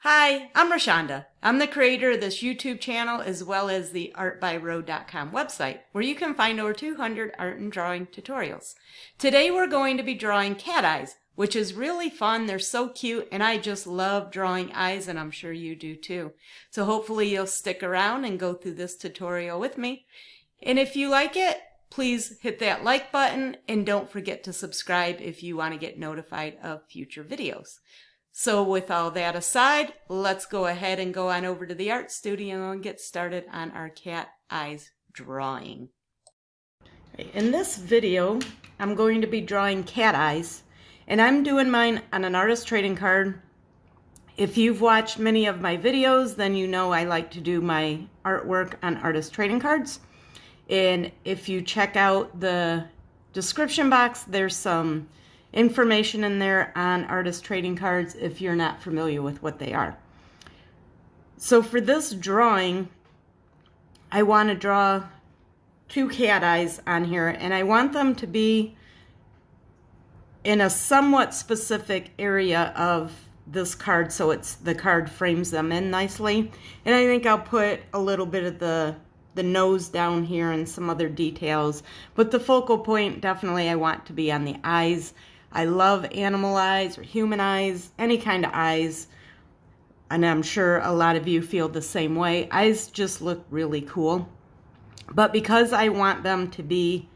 Hi, I'm Rashonda. I'm the creator of this YouTube channel as well as the artbyroad.com website, where you can find over 200 art and drawing tutorials. Today we're going to be drawing cat eyes, which is really fun. They're so cute, and I just love drawing eyes, and I'm sure you do too. So hopefully you'll stick around and go through this tutorial with me. And if you like it, please hit that like button, and don't forget to subscribe if you want to get notified of future videos. So with all that aside, let's go ahead and go on over to the art studio and get started on our cat eyes drawing. In this video, I'm going to be drawing cat eyes, and I'm doing mine on an artist trading card. If you've watched many of my videos, then you know I like to do my artwork on artist trading cards. And if you check out the description box, there's some information in there on artist trading cards if you're not familiar with what they are. So for this drawing, I want to draw two cat eyes on here, and I want them to be in a somewhat specific area of this card, so the card frames them in nicely. And I think I'll put a little bit of the nose down here and some other details, but the focal point definitely I want to be on the eyes. I love animal eyes or human eyes, any kind of eyes, and I'm sure a lot of you feel the same way. Eyes just look really cool, but because I want them to be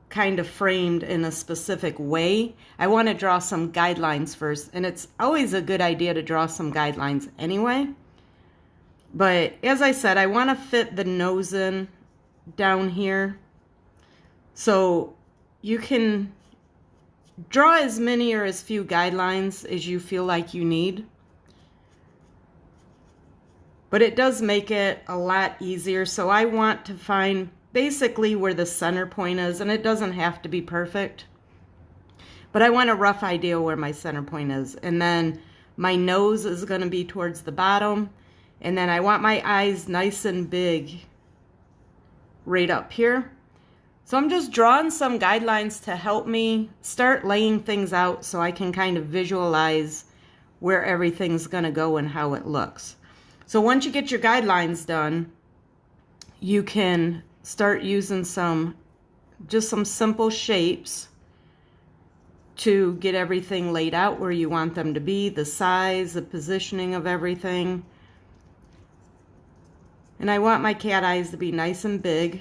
kind of framed in a specific way, I want to draw some guidelines first, and it's always a good idea to draw some guidelines anyway. But as I said, I want to fit the nose in down here, so you can draw as many or as few guidelines as you feel like you need. But it does make it a lot easier. So I want to find basically where the center point is, and it doesn't have to be perfect. But I want a rough idea where my center point is. And then my nose is going to be towards the bottom. And then I want my eyes nice and big right up here. So I'm just drawing some guidelines to help me start laying things out so I can kind of visualize where everything's going to go and how it looks. So once you get your guidelines done, you can start using just some simple shapes to get everything laid out where you want them to be, the size, the positioning of everything. And I want my cat eyes to be nice and big.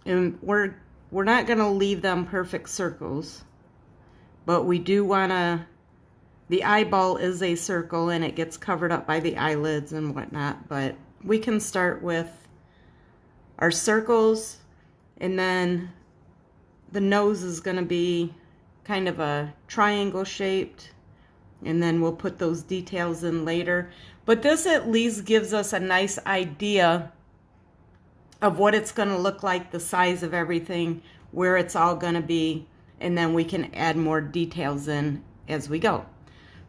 And we're not going to leave them perfect circles, but we do want to, the eyeball is a circle and it gets covered up by the eyelids and whatnot, but we can start with our circles, and then the nose is going to be kind of a triangle shaped, and then we'll put those details in later. But this at least gives us a nice idea of what it's going to look like, the size of everything, where it's all going to be, and then we can add more details in as we go.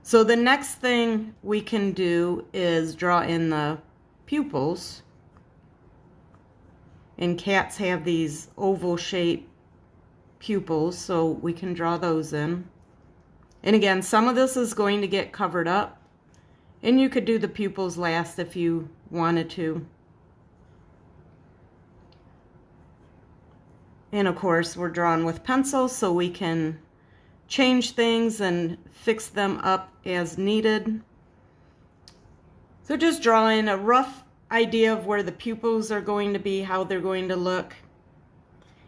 So the next thing we can do is draw in the pupils. And cats have these oval shaped pupils, so we can draw those in. And again, some of this is going to get covered up, and you could do the pupils last if you wanted to. And of course, we're drawing with pencil, so we can change things and fix them up as needed. So just drawing a rough idea of where the pupils are going to be, how they're going to look.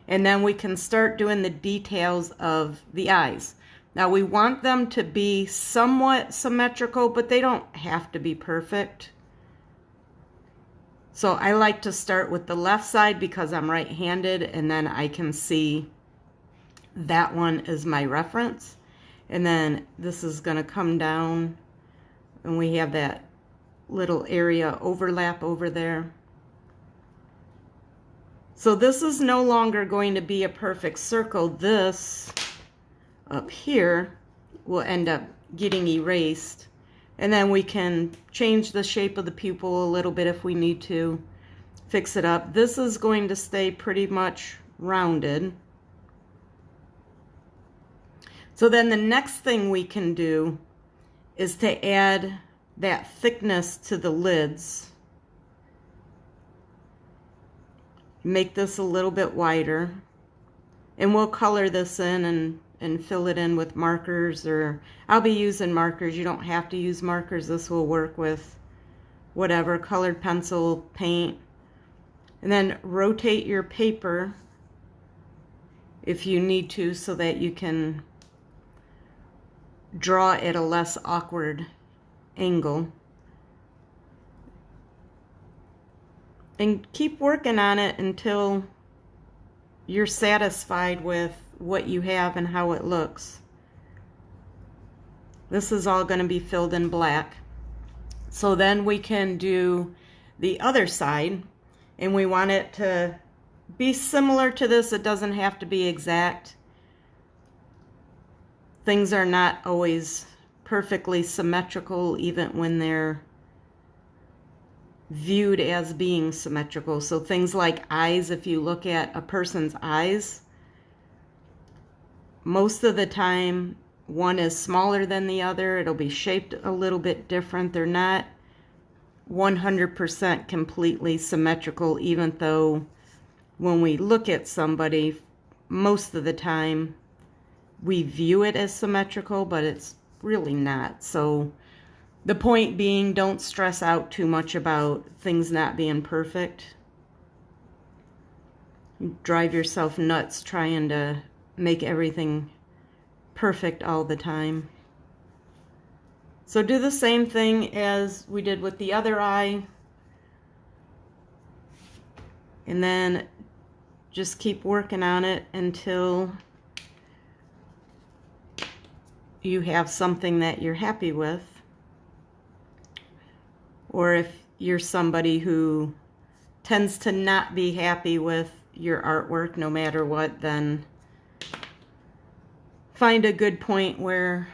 And then we can start doing the details of the eyes. Now we want them to be somewhat symmetrical, but they don't have to be perfect. So I like to start with the left side because I'm right-handed, and then I can see that one is my reference. And then this is going to come down, and we have that little area overlap over there. So this is no longer going to be a perfect circle. This up here will end up getting erased. And then we can change the shape of the pupil a little bit if we need to fix it up. This is going to stay pretty much rounded. So then the next thing we can do is to add that thickness to the lids. Make this a little bit wider. And we'll color this in and fill it in with markers, or I'll be using markers. You don't have to use markers. This will work with whatever, colored pencil, paint. And then rotate your paper if you need to so that you can draw at a less awkward angle. And keep working on it until you're satisfied with what you have and how it looks. This is all going to be filled in black. So then we can do the other side, and we want it to be similar to this. It doesn't have to be exact. Things are not always perfectly symmetrical, even when they're viewed as being symmetrical. So things like eyes, if you look at a person's eyes, most of the time one is smaller than the other. It'll be shaped a little bit different. They're not 100% completely symmetrical, even though when we look at somebody, most of the time we view it as symmetrical, but it's really not. So the point being, don't stress out too much about things not being perfect. You drive yourself nuts trying to make everything perfect all the time. So do the same thing as we did with the other eye. And then just keep working on it until you have something that you're happy with. Or if you're somebody who tends to not be happy with your artwork no matter what, then find a good point where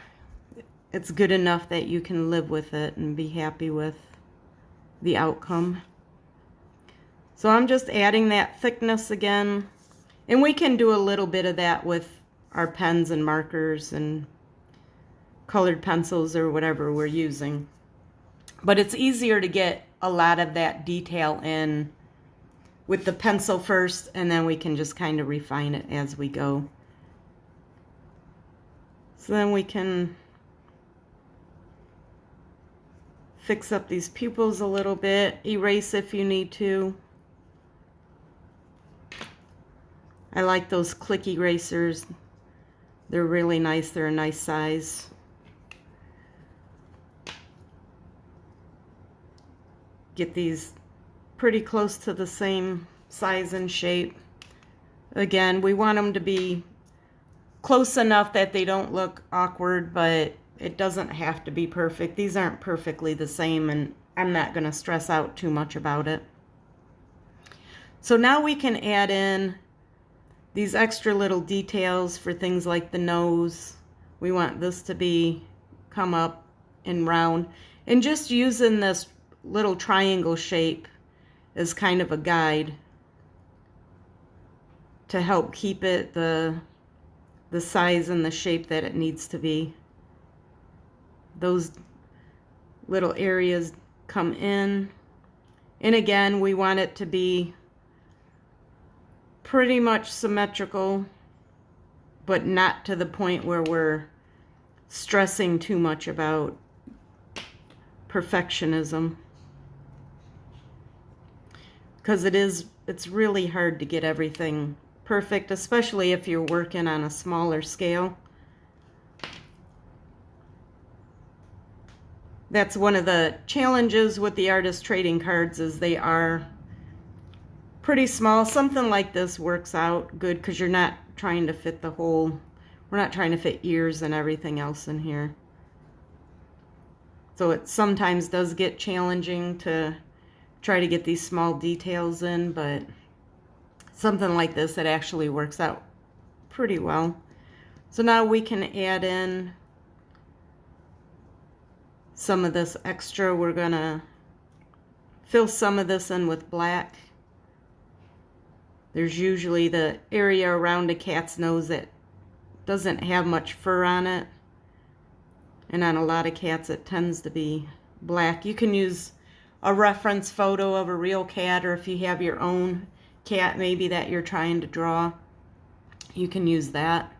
it's good enough that you can live with it and be happy with the outcome. So I'm just adding that thickness again. And we can do a little bit of that with our pens and markers and colored pencils or whatever we're using. But it's easier to get a lot of that detail in with the pencil first, and then we can just kind of refine it as we go. So then we can fix up these pupils a little bit, erase if you need to. I like those click erasers. They're really nice. They're a nice size. Get these pretty close to the same size and shape. Again, we want them to be close enough that they don't look awkward, but it doesn't have to be perfect. These aren't perfectly the same, and I'm not going to stress out too much about it. So now we can add in these extra little details for things like the nose. We want this to come up and round, and just using this little triangle shape as kind of a guide to help keep it the size and the shape that it needs to be. Those little areas come in, and again, we want it to be pretty much symmetrical, but not to the point where we're stressing too much about perfectionism. Because it's really hard to get everything perfect, especially if you're working on a smaller scale. That's one of the challenges with the artist trading cards, is they are pretty small. Something like this works out good because you're not trying to fit we're not trying to fit ears and everything else in here. So it sometimes does get challenging to try to get these small details in, but something like this, it actually works out pretty well. So now we can add in some of this extra. We're gonna fill some of this in with black. There's usually the area around a cat's nose that doesn't have much fur on it, and on a lot of cats it tends to be black. You can use a reference photo of a real cat, or if you have your own cat maybe that you're trying to draw, you can use that.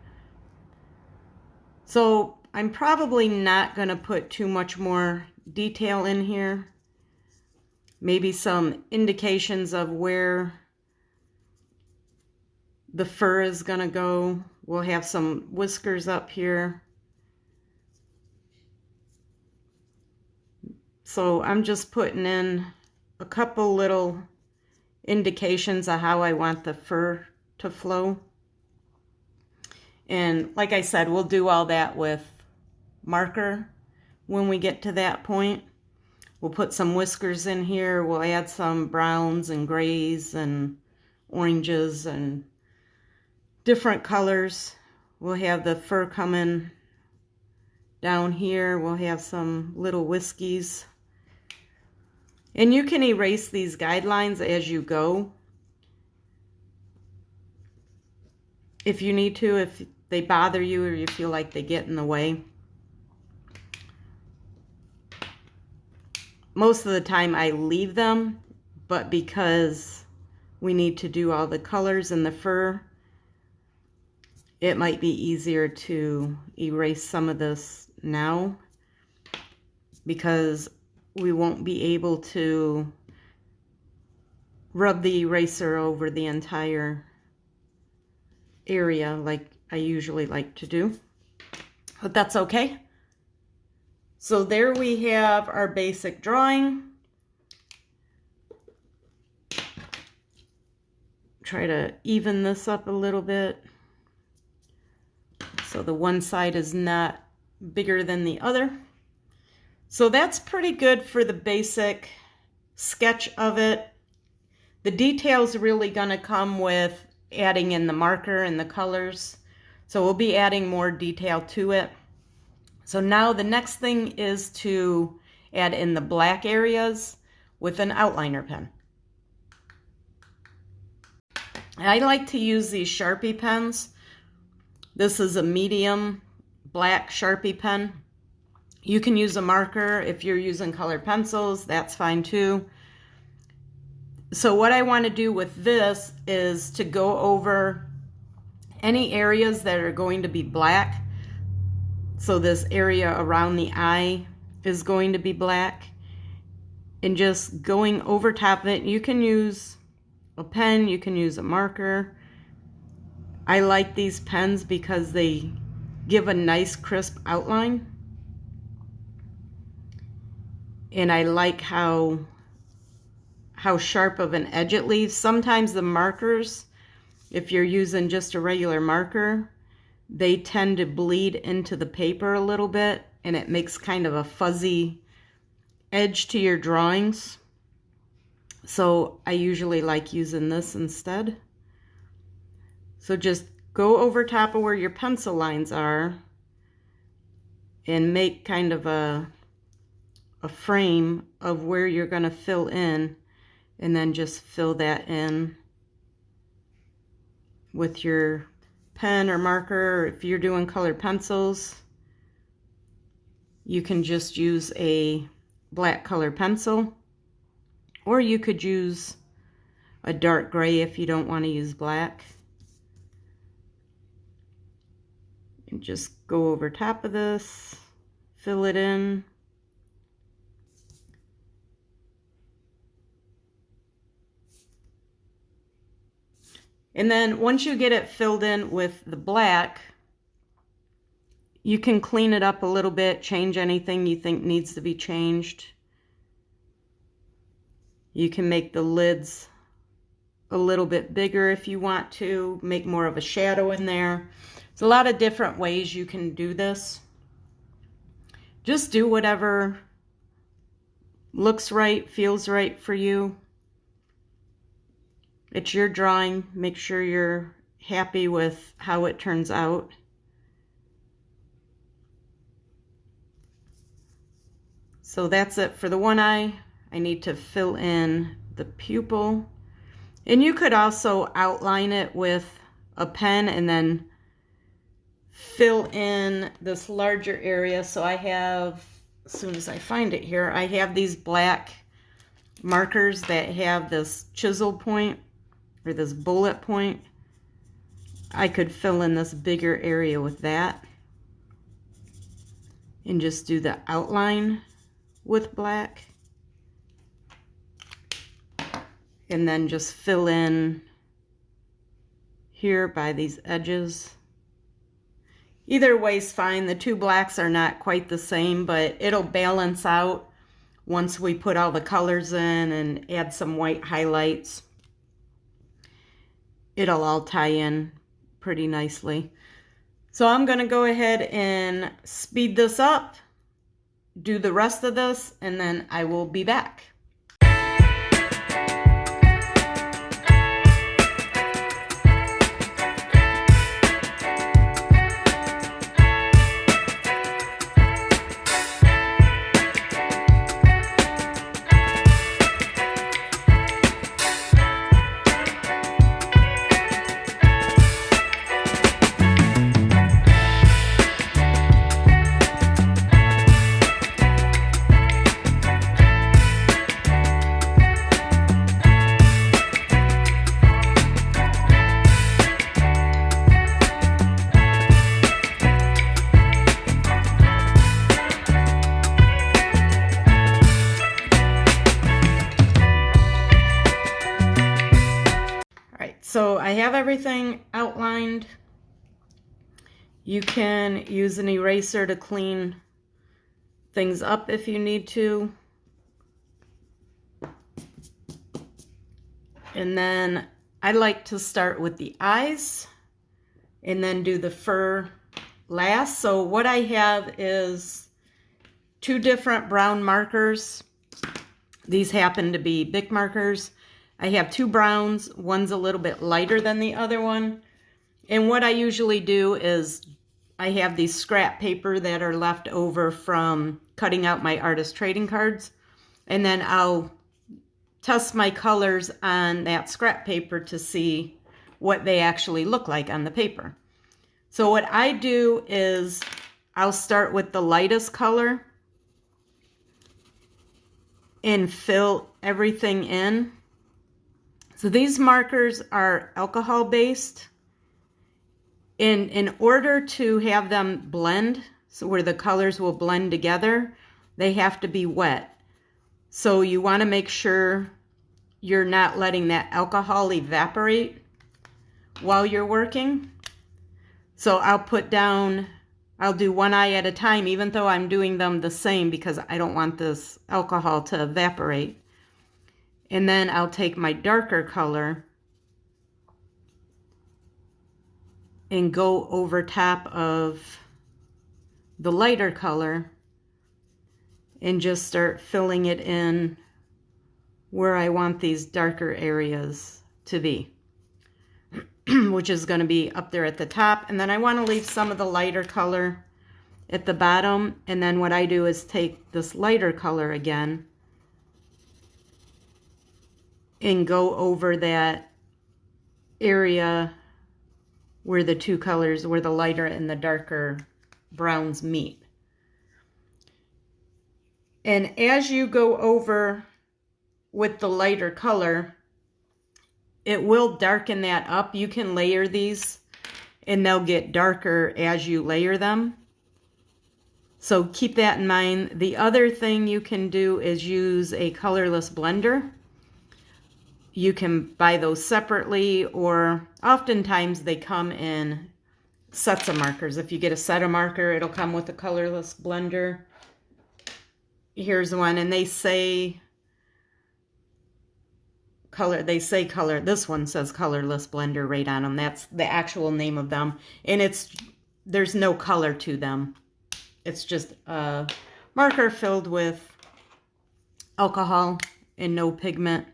So I'm probably not going to put too much more detail in here. Maybe some indications of where the fur is going to go. We'll have some whiskers up here. So I'm just putting in a couple little indications of how I want the fur to flow. And like I said, we'll do all that with marker when we get to that point. We'll put some whiskers in here. We'll add some browns and grays and oranges and different colors. We'll have the fur coming down here. We'll have some little whiskies. And you can erase these guidelines as you go if you need to, if they bother you or you feel like they get in the way. Most of the time I leave them, but because we need to do all the colors in the fur, it might be easier to erase some of this now, because we won't be able to rub the eraser over the entire area like I usually like to do, but that's okay. So there we have our basic drawing. Try to even this up a little bit so the one side is not bigger than the other. So that's pretty good for the basic sketch of it. The details really gonna come with adding in the marker and the colors. So we'll be adding more detail to it. So now the next thing is to add in the black areas with an outliner pen. I like to use these Sharpie pens. This is a medium black Sharpie pen. You can use a marker. If you're using colored pencils, that's fine too. So what I want to do with this is to go over any areas that are going to be black. So this area around the eye is going to be black, and just going over top of it. You can use a pen, you can use a marker. I like these pens because they give a nice crisp outline, and I like how sharp of an edge it leaves. Sometimes the markers, if you're using just a regular marker, they tend to bleed into the paper a little bit, and it makes kind of a fuzzy edge to your drawings. So I usually like using this instead. So just go over top of where your pencil lines are and make kind of a frame of where you're going to fill in, and then just fill that in with your pen or marker. Or if you're doing colored pencils, you can just use a black colored pencil, or you could use a dark gray if you don't want to use black. And just go over top of this, fill it in. And then once you get it filled in with the black, you can clean it up a little bit, change anything you think needs to be changed. You can make the lids a little bit bigger if you want to, make more of a shadow in there. There's a lot of different ways you can do this. Just do whatever looks right, feels right for you. It's your drawing. Make sure you're happy with how it turns out. So that's it for the one eye. I need to fill in the pupil. And you could also outline it with a pen and then fill in this larger area. So I have as soon as I find it here, I have these black markers that have this chisel point or this bullet point. I could fill in this bigger area with that and just do the outline with black. And then just fill in here by these edges. Either way's fine. The two blacks are not quite the same, but it'll balance out once we put all the colors in and add some white highlights. It'll all tie in pretty nicely. So I'm going to go ahead and speed this up, do the rest of this, and then I will be back. So I have everything outlined. You can use an eraser to clean things up if you need to. And then I like to start with the eyes and then do the fur last. So what I have is two different brown markers. These happen to be Bic markers. I have two browns, one's a little bit lighter than the other one. And what I usually do is I have these scrap paper that are left over from cutting out my artist trading cards. And then I'll test my colors on that scrap paper to see what they actually look like on the paper. So what I do is I'll start with the lightest color and fill everything in. So these markers are alcohol based. In order to have them blend, so where the colors will blend together, they have to be wet. So you want to make sure you're not letting that alcohol evaporate while you're working. So I'll do one eye at a time, even though I'm doing them the same because I don't want this alcohol to evaporate. And then I'll take my darker color and go over top of the lighter color and just start filling it in where I want these darker areas to be, which is going to be up there at the top. And then I want to leave some of the lighter color at the bottom. And then what I do is take this lighter color again and go over that area where the two colors, where the lighter and the darker browns meet. And as you go over with the lighter color, it will darken that up. You can layer these and they'll get darker as you layer them. So keep that in mind. The other thing you can do is use a colorless blender. You can buy those separately, or oftentimes they come in sets of markers. If you get a set of marker, it'll come with a colorless blender. Here's one, and they say color. This one says colorless blender right on them. That's the actual name of them, and there's no color to them. It's just a marker filled with alcohol and no pigment.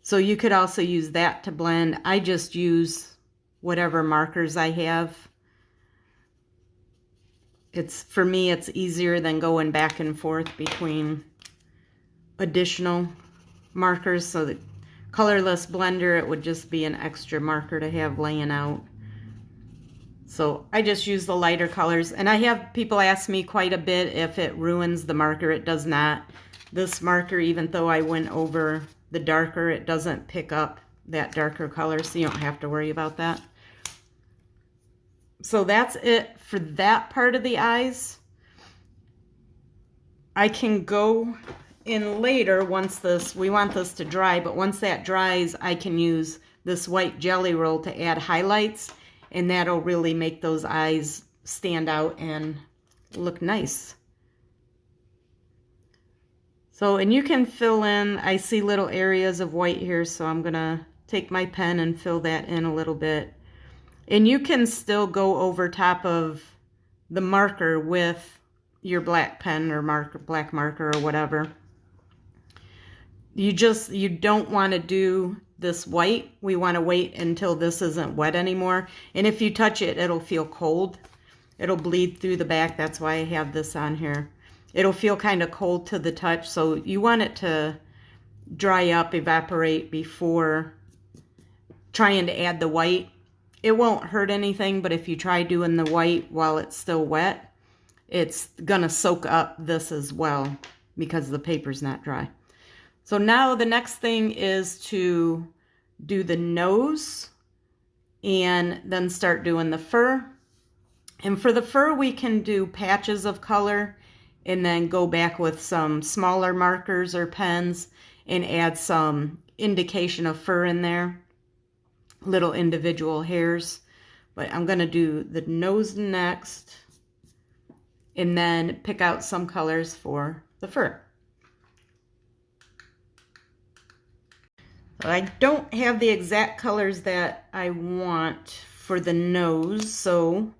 So you could also use that to blend. I just use whatever markers I have. For me, it's easier than going back and forth between additional markers. So the colorless blender, it would just be an extra marker to have laying out. So I just use the lighter colors. And I have people ask me quite a bit if it ruins the marker. It does not. This marker, even though I went over the darker, it doesn't pick up that darker color, so you don't have to worry about that. So that's it for that part of the eyes. I can go in later once we want this to dry, but once that dries, I can use this white jelly roll to add highlights, and that'll really make those eyes stand out and look nice. So, and you can fill in, I see little areas of white here, so I'm gonna take my pen and fill that in a little bit. And you can still go over top of the marker with your black pen or black marker or whatever. You don't want to do this white. We want to wait until this isn't wet anymore. And if you touch it, it'll feel cold. It'll bleed through the back. That's why I have this on here. It'll feel kind of cold to the touch. So you want it to dry up, evaporate before trying to add the white. It won't hurt anything, but if you try doing the white while it's still wet, it's gonna soak up this as well because the paper's not dry. So now the next thing is to do the nose and then start doing the fur. And for the fur, we can do patches of color and then go back with some smaller markers or pens and add some indication of fur in there, little individual hairs. But I'm gonna do the nose next and then pick out some colors for the fur. So I don't have the exact colors that I want for the nose, so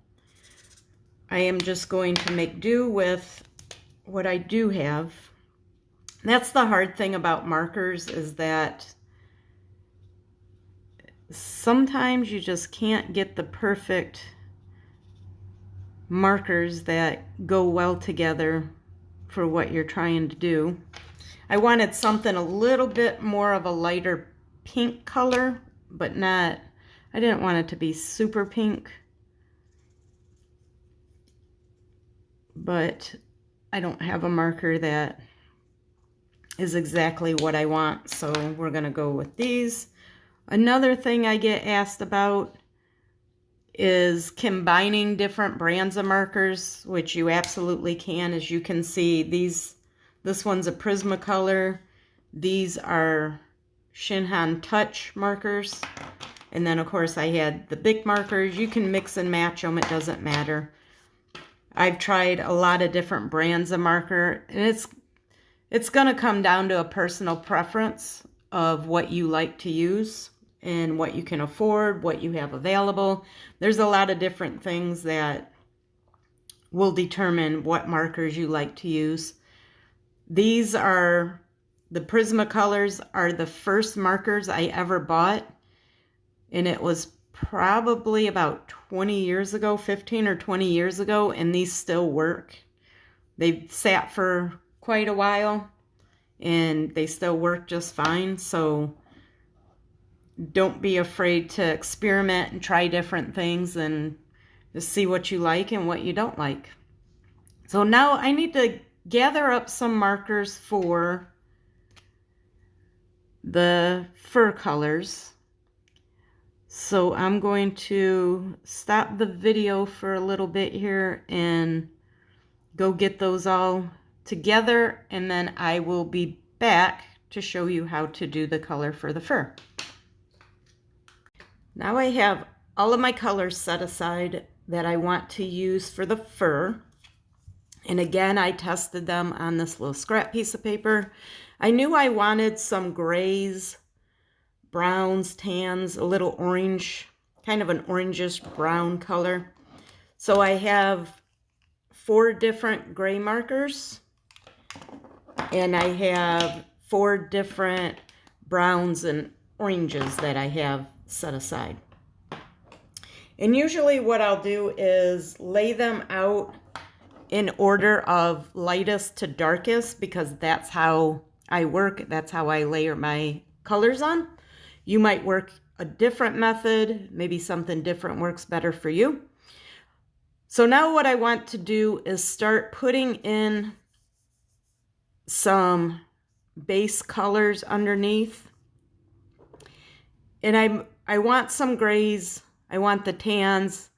I am just going to make do with what I do have. That's the hard thing about markers, is that sometimes you just can't get the perfect markers that go well together for what you're trying to do. I wanted something a little bit more of a lighter pink color, but not, I didn't want it to be super pink. But I don't have a marker that is exactly what I want, so we're gonna go with these. Another thing I get asked about is combining different brands of markers, which you absolutely can. As you can see, this one's a Prismacolor. These are Shinhan Touch markers. And then of course I had the Bic markers. You can mix and match them, it doesn't matter. I've tried a lot of different brands of marker, and it's gonna come down to a personal preference of what you like to use and what you can afford, what you have available. There's a lot of different things that will determine what markers you like to use. These are, the Prismacolors are the first markers I ever bought, and it was probably about 20 years ago, 15 or 20 years ago, and these still work. They've sat for quite a while, and they still work just fine, so don't be afraid to experiment and try different things and just see what you like and what you don't like. So now I need to gather up some markers for the fur colors. So I'm going to stop the video for a little bit here and go get those all together, and then I will be back to show you how to do the color for the fur. Now I have all of my colors set aside that I want to use for the fur. And again, I tested them on this little scrap piece of paper. I knew I wanted some grays, browns, tans, a little orange, kind of an orangish brown color. So I have 4 different gray markers, and I have 4 different browns and oranges that I have set aside. And usually what I'll do is lay them out in order of lightest to darkest, because that's how I work. That's how I layer my colors on. You might work a different method. Maybe something different works better for you. So now what I want to do is start putting in some base colors underneath. And I want some grays, I want the tans,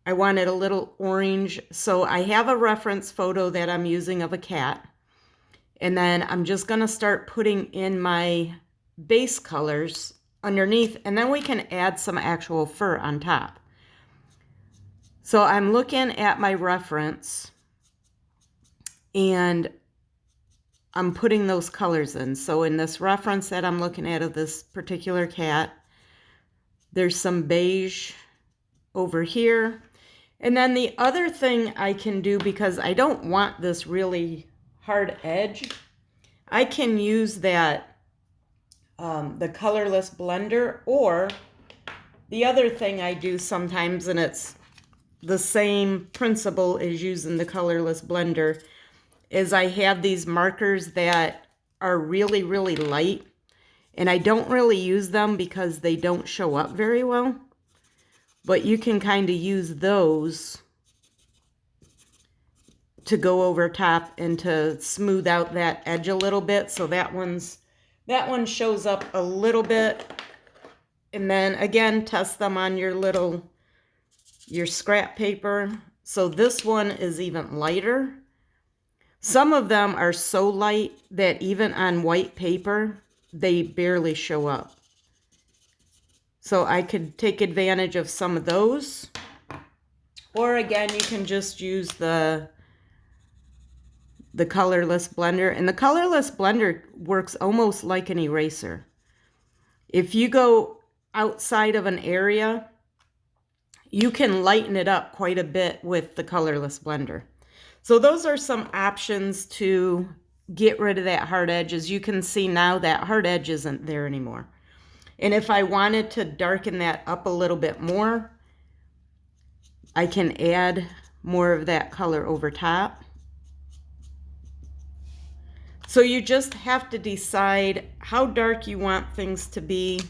I want it a little orange. So I have a reference photo that I'm using of a cat. And then I'm just gonna start putting in my base colors underneath, and then we can add some actual fur on top. So I'm looking at my reference and I'm putting those colors in. So in this reference that I'm looking at of this particular cat, there's some beige over here. And then the other thing I can do, because I don't want this really hard edge, I can use that the colorless blender, or the other thing I do sometimes, and it's the same principle as using the colorless blender, is I have these markers that are really, really light, and I don't really use them because they don't show up very well, but you can kind of use those to go over top and to smooth out that edge a little bit. So that one shows up a little bit. And then again, test them on your scrap paper. So this one is even lighter. Some of them are so light that even on white paper, they barely show up. So I could take advantage of some of those. Or again, you can just use the colorless blender. And the colorless blender works almost like an eraser. If you go outside of an area, you can lighten it up quite a bit with the colorless blender. So those are some options to get rid of that hard edge. As you can see now, that hard edge isn't there anymore. And if I wanted to darken that up a little bit more, I can add more of that color over top. So you just have to decide how dark you want things to be,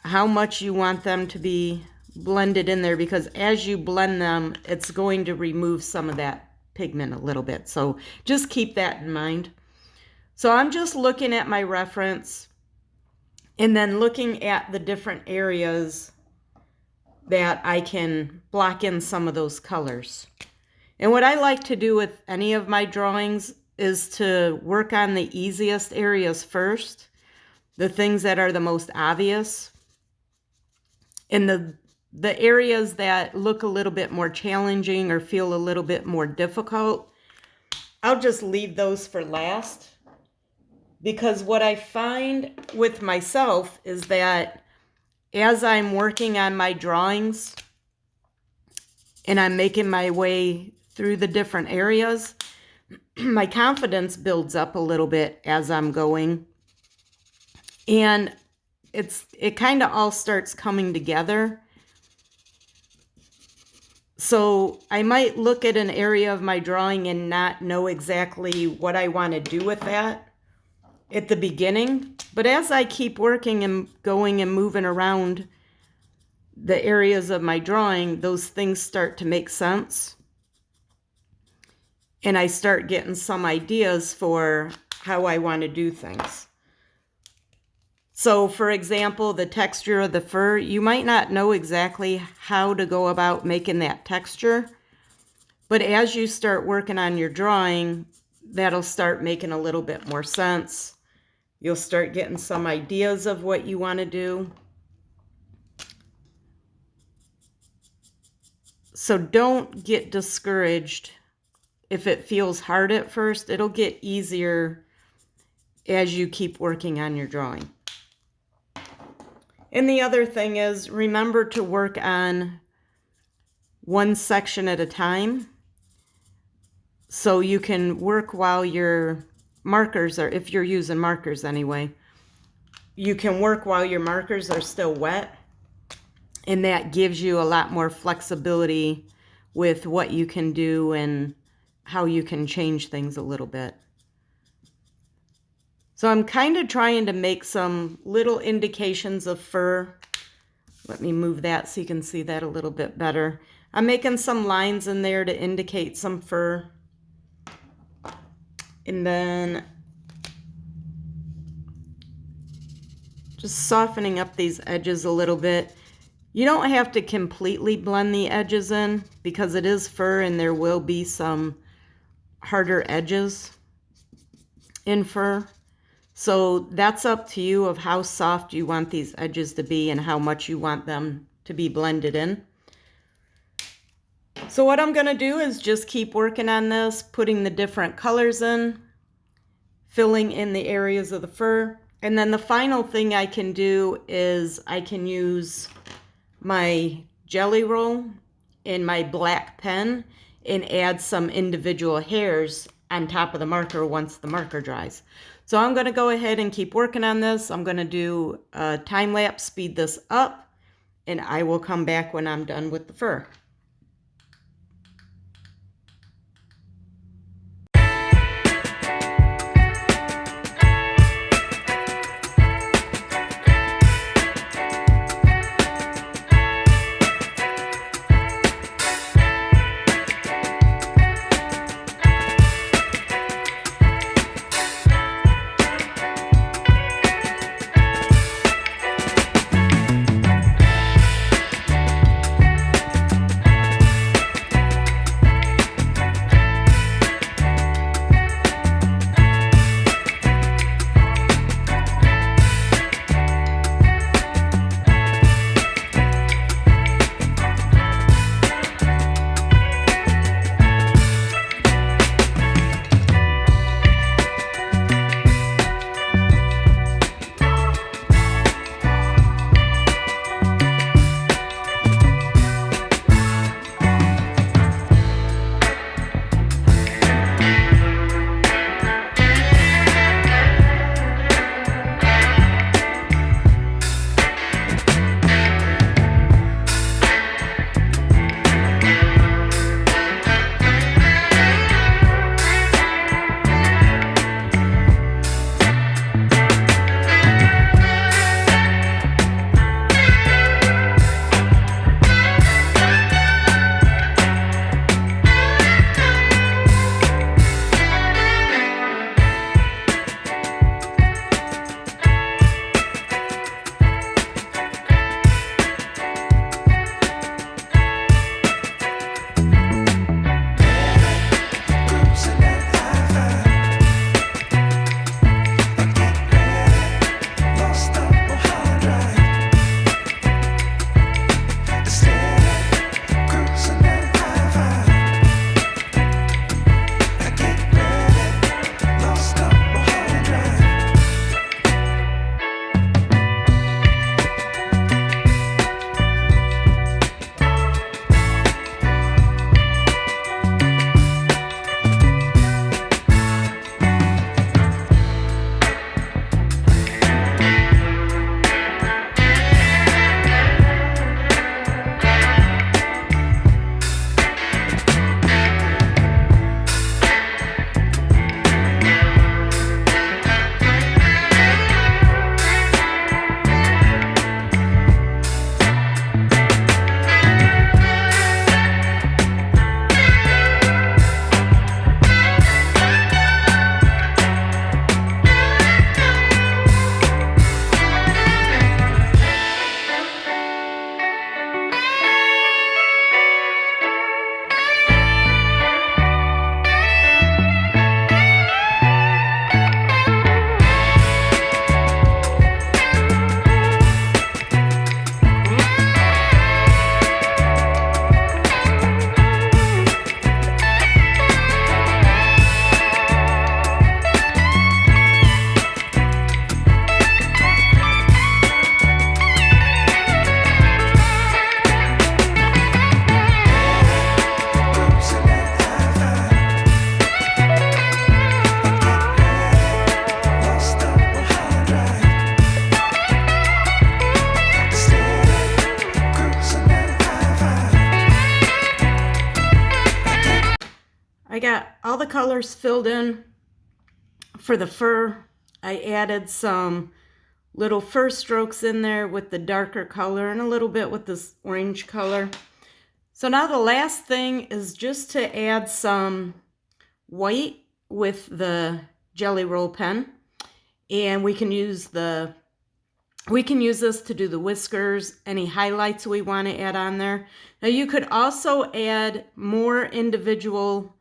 how much you want them to be blended in there, because as you blend them, it's going to remove some of that pigment a little bit. So just keep that in mind. So I'm just looking at my reference and then looking at the different areas that I can block in some of those colors. And what I like to do with any of my drawings is to work on the easiest areas first, the things that are the most obvious. And the areas that look a little bit more challenging or feel a little bit more difficult, I'll just leave those for last. Because what I find with myself is that as I'm working on my drawings and I'm making my way through the different areas, my confidence builds up a little bit as I'm going. And it kind of all starts coming together. So I might look at an area of my drawing and not know exactly what I want to do with that at the beginning. But as I keep working and going and moving around the areas of my drawing, those things start to make sense. And I start getting some ideas for how I want to do things. So for example, the texture of the fur, you might not know exactly how to go about making that texture, but as you start working on your drawing, that'll start making a little bit more sense. You'll start getting some ideas of what you want to do. So don't get discouraged if it feels hard at first. It'll get easier as you keep working on your drawing. And the other thing is, remember to work on one section at a time. So you can work while your markers are, if you're using markers anyway, you can work while your markers are still wet. And that gives you a lot more flexibility with what you can do and how you can change things a little bit. So I'm kind of trying to make some little indications of fur. Let me move that so you can see that a little bit better. I'm making some lines in there to indicate some fur. And then just softening up these edges a little bit. You don't have to completely blend the edges in because it is fur and there will be some harder edges in fur. So that's up to you of how soft you want these edges to be and how much you want them to be blended in. So what I'm going to do is just keep working on this, putting the different colors in, filling in the areas of the fur. And then the final thing I can do is I can use my jelly roll in my black pen and add some individual hairs on top of the marker once the marker dries. So I'm going to go ahead and keep working on this. I'm going to do a time lapse, speed this up, and I will come back when I'm done with the fur. I got all the colors filled in for the fur. I added some little fur strokes in there with the darker color and a little bit with this orange color. So now the last thing is just to add some white with the Jelly Roll pen. And we can use this to do the whiskers, any highlights we want to add on there. Now you could also add more individual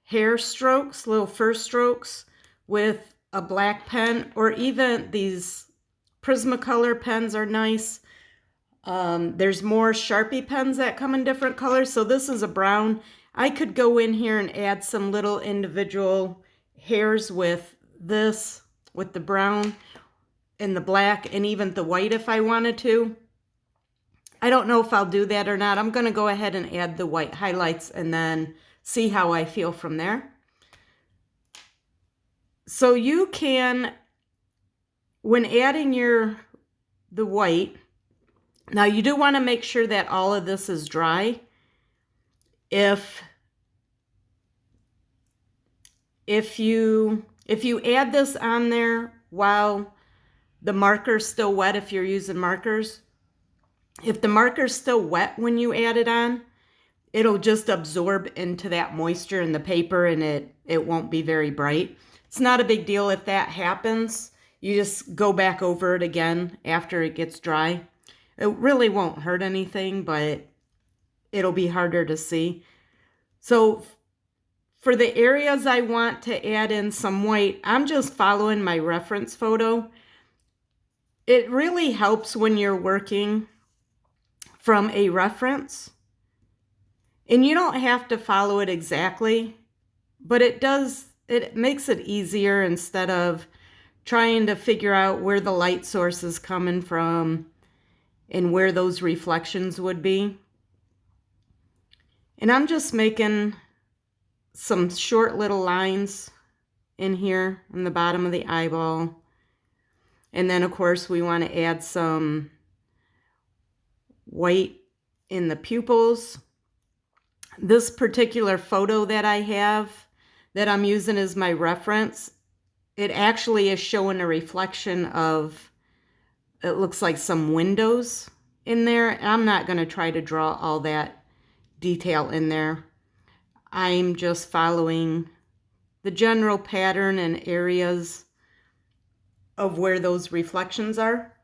hair strokes, little fur strokes with a black pen, or even these Prismacolor pens are nice. There's more Sharpie pens that come in different colors. So this is a brown. I could go in here and add some little individual hairs with this, with the brown and the black and even the white if I wanted to. I don't know if I'll do that or not. I'm going to go ahead and add the white highlights and then see how I feel from there. So you can, when adding the white, now you do want to make sure that all of this is dry. If you add this on there while the marker's still wet, if you're using markers, if the marker's still wet when you add it on, it'll just absorb into that moisture in the paper and it won't be very bright. It's not a big deal if that happens. You just go back over it again after it gets dry. It really won't hurt anything, but it'll be harder to see. So for the areas I want to add in some white, I'm just following my reference photo. It really helps when you're working from a reference. And you don't have to follow it exactly, but it makes it easier instead of trying to figure out where the light source is coming from and where those reflections would be. And I'm just making some short little lines in here in the bottom of the eyeball. And then of course we want to add some white in the pupils. This particular photo that I have that I'm using as my reference, it actually is showing a reflection of, it looks like some windows in there. I'm not going to try to draw all that detail in there. I'm just following the general pattern and areas of where those reflections are.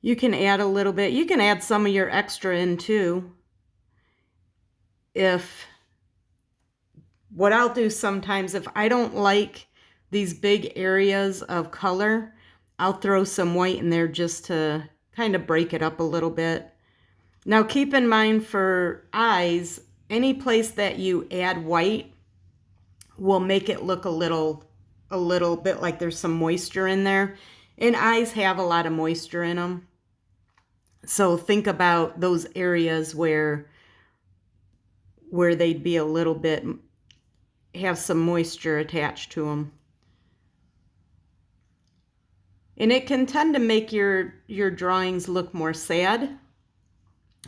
You can add a little bit. You can add some of your extra in too. What I'll do sometimes, if I don't like these big areas of color, I'll throw some white in there just to kind of break it up a little bit. Now keep in mind for eyes, any place that you add white will make it look a little bit like there's some moisture in there. And eyes have a lot of moisture in them. So think about those areas where they'd be a little bit, have some moisture attached to them. And it can tend to make your drawings look more sad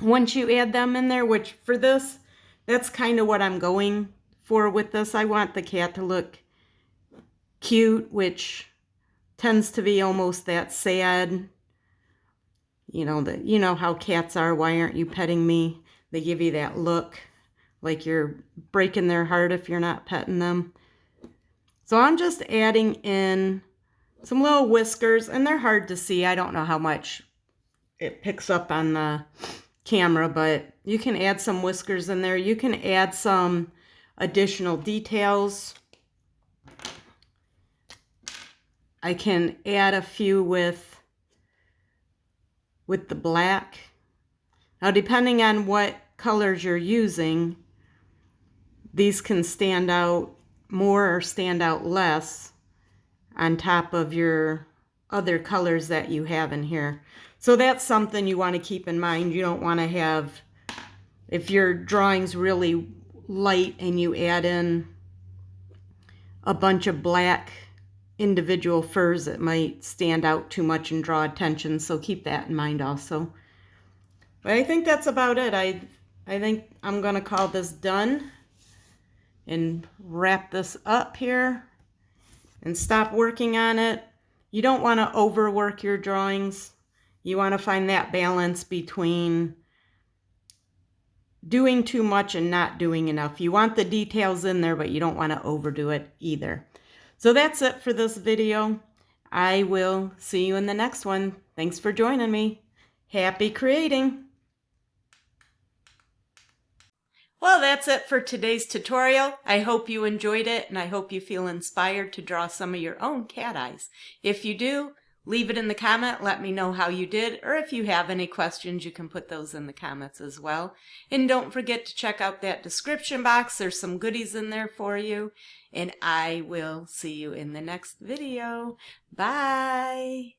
once you add them in there, which for this, that's kind of what I'm going for with this. I want the cat to look cute, which tends to be almost that sad. You know how cats are. Why aren't you petting me? They give you that look like you're breaking their heart if you're not petting them. So I'm just adding in some little whiskers, and they're hard to see. I don't know how much it picks up on the camera, but you can add some whiskers in there. You can add some additional details. I can add a few with the black. Now, depending on what colors you're using, these can stand out more or stand out less on top of your other colors that you have in here. So that's something you want to keep in mind. You don't want to have, if your drawing's really light and you add in a bunch of black individual furs, it might stand out too much and draw attention. So keep that in mind also. But I think that's about it. I think I'm going to call this done and wrap this up here and stop working on it. You don't want to overwork your drawings. You want to find that balance between doing too much and not doing enough. You want the details in there, but you don't want to overdo it either. So that's it for this video. I will see you in the next one. Thanks for joining me. Happy creating! Well, that's it for today's tutorial. I hope you enjoyed it, and I hope you feel inspired to draw some of your own cat eyes. If you do, leave it in the comment. Let me know how you did, or if you have any questions, you can put those in the comments as well. And don't forget to check out that description box. There's some goodies in there for you. And I will see you in the next video. Bye!